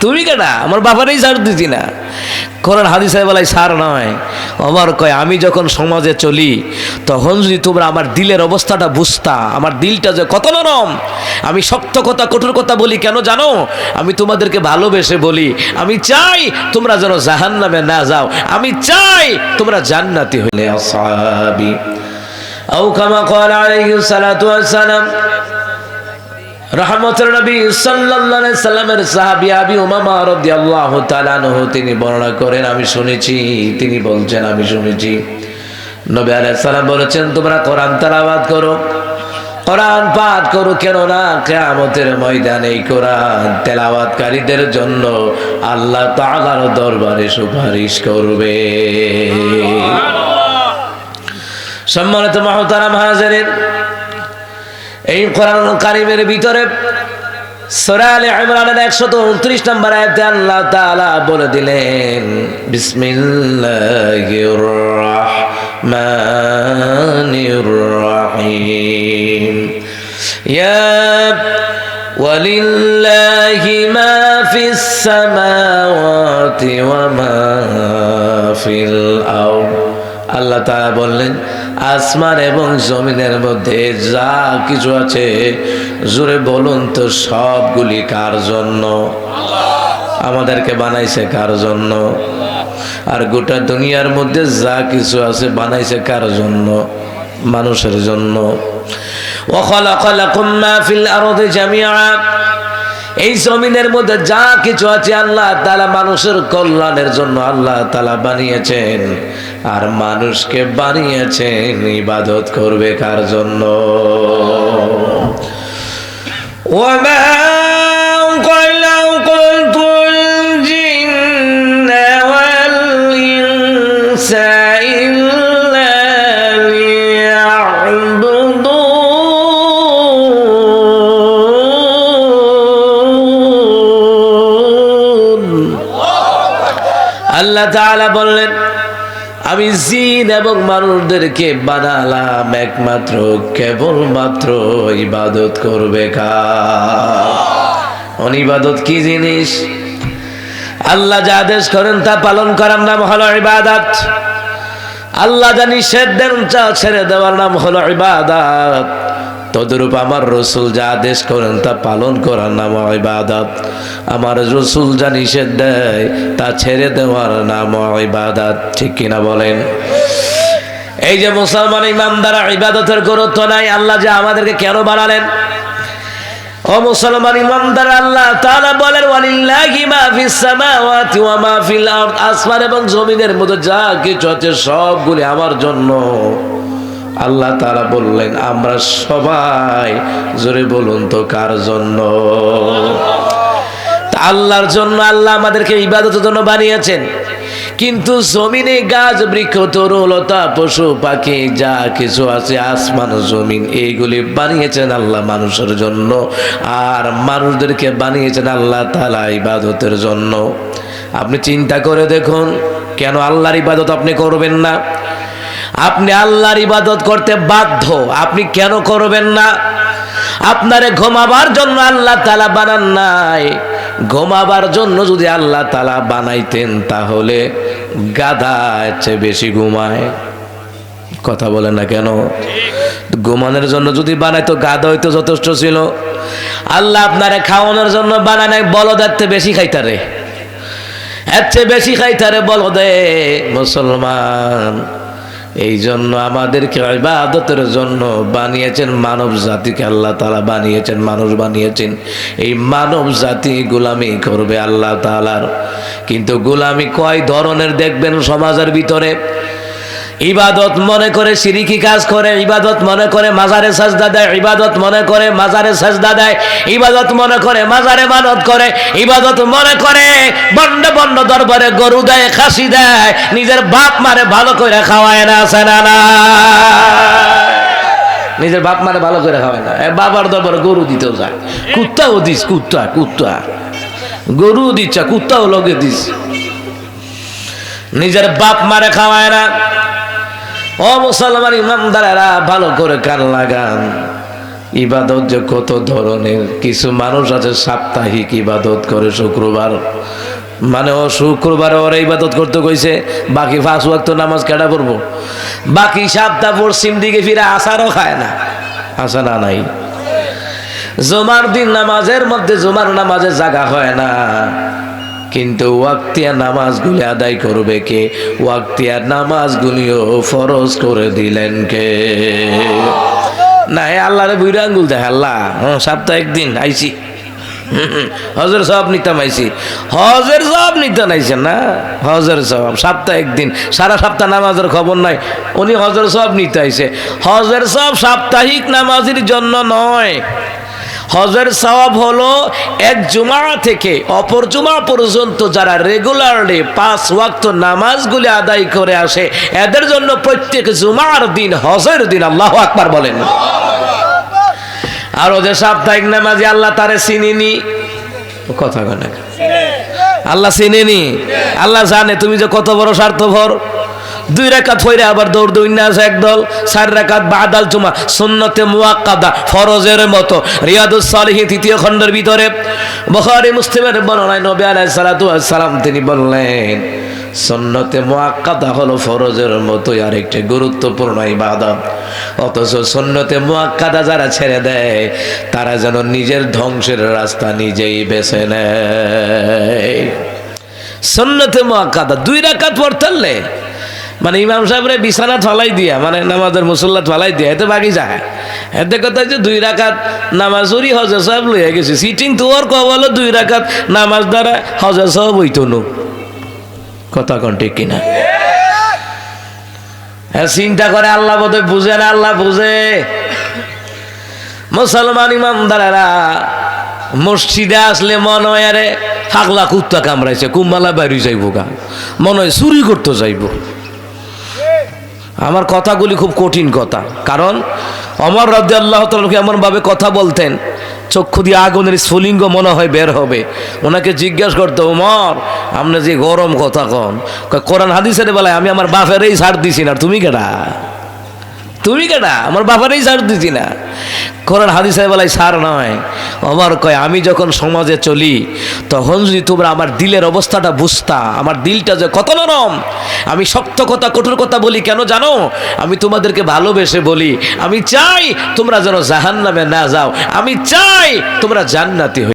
তুমি কেনা আমার বাবারই ছাড় দিতি না। কোরআন হাদিসের বেলায় ছাড় নয়। আমার কয় আমি যখন সমাজে চলি তখন যদি তোমরা আমার দিলের অবস্থাটা বুঝতা, আমার দিলটা যে কত নরম। আমি শক্ত কথা কঠোর কথা বলি কেন জানো? আমি তোমাদেরকে ভালোবেসে বলি, আমি চাই তোমরা যেন জাহান্নামে না যাও, আমি চাই তোমরা জান্নাতি হইলে। আসহাবি আও কামা ক্বালা আলাইহিস সালাতু ওয়াস সালাম, রহমতের নবী সাল্লাল্লাহু আলাইহি সাল্লামের সাহাবী আবি উমামা রাদিয়াল্লাহু তাআলা আনহু তিনি বর্ণনা করেন, আমি শুনেছি, তিনি বলছেন আমি শুনেছি নবী আলাইহিস সালাম বলেছেন, তোমরা কোরআন তেলাওয়াত করো, কোরআন পাঠ করো, কেননা কিয়ামতের ময়দানে এই কোরআন তেলাওয়াতকারীদের জন্য আল্লাহ তাআলার দরবারে সুপারিশ করবে। সম্মানিত মুহতারাম হাজিরিন, এই কোরআন কারীমের ভিতরে সূরা আলে ইমরানের 129 নম্বর আয়াতে আল্লাহ তাআলা বলে দিলেন, বিসমিল্লাহির রাহমানির রাহিম, ইয়া ওয়ালিল্লাহি মা ফিস সামাওয়াতি ওয়া মা ফিল আরদ। আল্লাহ তাআলা বললেন, আসমান এবং জমিনের মধ্যে যা কিছু আছে, জোরে বলুন তো সবগুলি কার জন্য? আমাদেরকে বানাইছে কার জন্য? আর গোটা দুনিয়ার মধ্যে যা কিছু আছে বানাইছে কার জন্য? মানুষের জন্য। ওয়া খালাকা লাকুম মা ফিল আরদি জামিআ, এই জমিনের মধ্যে যা কিছু আছে আল্লাহ তাআলা মানুষের কল্যাণের জন্য আল্লাহ তাআলা বানিয়েছেন। আর মানুষকে বানিয়েছেন ইবাদত করবে কার জন্য? ওয়ামা খালাকাতুল জিন্না ওয়াল ইনসা ইল্লা লিয়া'বুদুন। আল্লাহ তাআলা বললেন, আমি জিন এবং মানুষদেরকে বানালাম একমাত্র কেবলমাত্র ইবাদত করবে কার? ইবাদত কি জিনিস? আল্লাহ যা আদেশ করেন তা পালন করার নাম হলো ইবাদত। আল্লাহ যা নিষেধ দেন তা ছেড়ে দেওয়ার নাম হলো ইবাদত। তদরূপ আমার রসুল যা আদেশ করেন তা পালন করার নাম ইবাদত। আমার রসুল যা নিষেধ দেয় তা ছেড়ে দেওয়ার নাম ইবাদত। ঠিক কিনা বলেন? এই যে মুসলমান ইমানদার ইবাদতের গুরুত্ব নাই, আল্লাহ যে আমাদেরকে কেন বানালেন? ও মুসলমান ইমানদার, আল্লাহ তাআলা বলেন, ওয়ালিল্লাহি মা ফিস সামাওয়াতি ওয়া মা ফিল আরদ, আসমান এবং জমিনের মধ্যে যা কিছু আছে সবগুলি আমার জন্য। আল্লাহ তাআলা বললেন, আমরা সবাই জোরে বলুন তো কার জন্য? আল্লাহর জন্য। আল্লাহ আমাদেরকে ইবাদতের জন্য বানিয়েছেন, কিন্তু জমিনে গাছ বৃক্ষ তরুলতা পশু পাখি যা কিছু আছে আসমান জমিন এইগুলি বানিয়েছেন আল্লাহ মানুষের জন্য। আর মানুষদেরকে বানিয়েছেন আল্লাহ তাআলা ইবাদতের জন্য। আপনি চিন্তা করে দেখুন, কেন আল্লাহর ইবাদত আপনি করবেন না? আপনি আল্লাহর ইবাদত করতে বাধ্য, আপনি কেন করবেন না? আপনারে ঘুমাবার জন্য আল্লাহ তাআলা বানান নাই। ঘুমাবার জন্য যদি আল্লাহ তাআলা বানাইতেন তাহলে গাধার চেয়ে বেশি ঘুমায়। কথা বলে না কেন? ঘুমানোর জন্য যদি বানাইতো গাধা হইতো যথেষ্ট ছিল। আল্লাহ আপনারে খাওয়ানোর জন্য বানায় নাই, বলদের চেয়ে বেশি খাইতারে, এর চেয়ে বেশি খাইতারে বলদে। মুসলমান, এই জন্য আমাদেরকে ইবাদতের জন্য বানিয়েছেন, মানব জাতিকে আল্লাহ তাআলা বানিয়েছেন, মানুষ বানিয়েছেন। এই মানব জাতি গোলামি করবে আল্লাহ তাআলার। কিন্তু গোলামি কয় ধরনের দেখবেন সমাজের ভিতরে। ইবাদত মনে করে শিরকি কাজ করে, ইবাদত মনে করে মাজারে সাজদা দেয়, ইবাদত মনে করে মাজারে সাজদা দেয়, ইবাদত মনে করে মাজারে মানত করে, ইবাদত মনে করে বন্ড বন্ড দরবারে গরু দেয়, খাসি দেয়, নিজের বাপ মারে ভালো করে খাওয়ায় না। আছে না? না, নিজের বাপ মারে ভালো করে খাওয়ায় না। বাবার দরবারে গরু দিতেও যায়, কুত্তাও দিস, কুত্তা কুত্তা গরু দিচ্ছা, কুত্তাও লগে দিস, নিজের বাপ মারে খাওয়ায় না। ও মুসলমান ইমানদারেরা, ভালো করে কান লাগান। ইবাদত যে কত ধরনের। কিছু মানুষ আছে সাপ্তাহিক ইবাদত করে শুক্রবার, মানে ও শুক্রবারে ওরা ইবাদত করতে কইছে, বাকি 5 ওয়াক্ত নামাজ কেডা পড়বো, বাকি সপ্তাহ পশ্চিম দিকে ফিরে আসারও খায় না, আসা না নাই। জুমার দিন নামাজের মধ্যে জুমার নামাজের জায়গা হয় না, কিন্তু ওয়াক্তিয়া নামাজগুলি আদায় করবে কে? ওয়াক্তিয়া নামাজগুলিও ফরজ করে দিলেন কে? না হে আল্লাহরে বুইরা আঙ্গুল দেখ, আল্লাহ সপ্তাহে একদিন আইছি, হজের সব নিতাম আইছি, হজের সব নিতাম আইছেন না, হজের সব সপ্তাহে একদিন, সারা সপ্তাহ নামাজের খবর নাই, উনি হজের সব নিতে আইছে। হজের সব সাপ্তাহিক নামাজের জন্য নয়, হজের সওয়াব হলো এক জুমা থেকে অপর জুমা পর্যন্ত যারা রেগুলারলি 5 ওয়াক্ত নামাজগুলি আদায় করে আসে, এদের জন্য প্রত্যেক জুমার দিন হজের দিন। আল্লাহু আকবার বলেন। আর ওদের সাপ্তাহিক নামাজে আল্লাহ তারে চিনিনি, কথা কয় না, আল্লাহ চিনেনি, আল্লাহ জানে তুমি যে কত বড় স্বার্থপর। 2 রাকাত পড়ে আবার দৌড় দৌড় আছে একদল, 4 রাকাত বাদাল জুমা সুন্নতে মুআক্কাদা ফরজের মতো। রিয়াদুস সালিহিন 3য় খণ্ডের ভিতরে বুখারী মুসলিমের বর্ণনায় নবী আলাইহিস সালাতু ওয়াস সালাম তিনি বললেন, সুন্নতে মুআক্কাদা হলো ফরজের মতোই আরেকটি গুরুত্বপূর্ণ ইবাদত। অথচ সুন্নতে মুআক্কাদা যারা ছেড়ে দেয় তারা যেন নিজের ধ্বংসের রাস্তা নিজেই বেছে নেয়। সুন্নতে মুআক্কাদা 2 রাকাত পড়তে মানে ইমাম সাহেবরে বিছানা ফালাই দিয়া, মানে নামাজের মুসল্লা ফালাই দিয়া, এতে বাকি যায়। এতে কথা যে 2 রাকাত নামাজ ওরি হজে সব লইয়া গেছে, সিটিং তোর কবল 2 রাকাত নামাজ দ্বারা হজে সব হইতো নো, কথা কোন ঠিক কিনা? চিন্তা করে আল্লাহ বোধহয় বুঝে না, আল্লাহ বুঝে। মুসলমান ইমানদারেরা মসজিদে আসলে মনে হয় আরে পাগলা কুত্তা কামড়াইছে, কুম্বালা বাড়ি যাইবো গা, মনে হয় চুরি করতে যাইবো। আমার কথাগুলি খুব কঠিন কথা, কারণ ওমর রাদিয়াল্লাহু তাআলা এমন ভাবে কথা বলতেন, চক্ষু দিয়ে আগুনের স্ফুলিঙ্গ মনে হয় বের হবে। ওনাকে জিজ্ঞাসা করতে, ওমর আপনি যে গরম কথা কন, কোরআন হাদিসের বেলায় আমি আমার বাপেরই ছাড় দিছি না, তুমি কেডা? তুমি কেডা? আমার বাবারই ছাড় দিছি না। কোরআন হাদিসের বেলায় ছাড় নয়। ওমর কয়, আমি যখন সমাজে চলি তখন যদি তোমরা আমার দিলের অবস্থাটা বুঝতা, আমার দিলটা যে কত নরম, আমি শক্ত কথা কঠোর কথা বলি কেন জানো? আমি তোমাদেরকে ভালোবেসে বলি, আমি চাই তোমরা যেন জাহান্নামে না যাও, আমি চাই তোমরা জান্নাতি হও।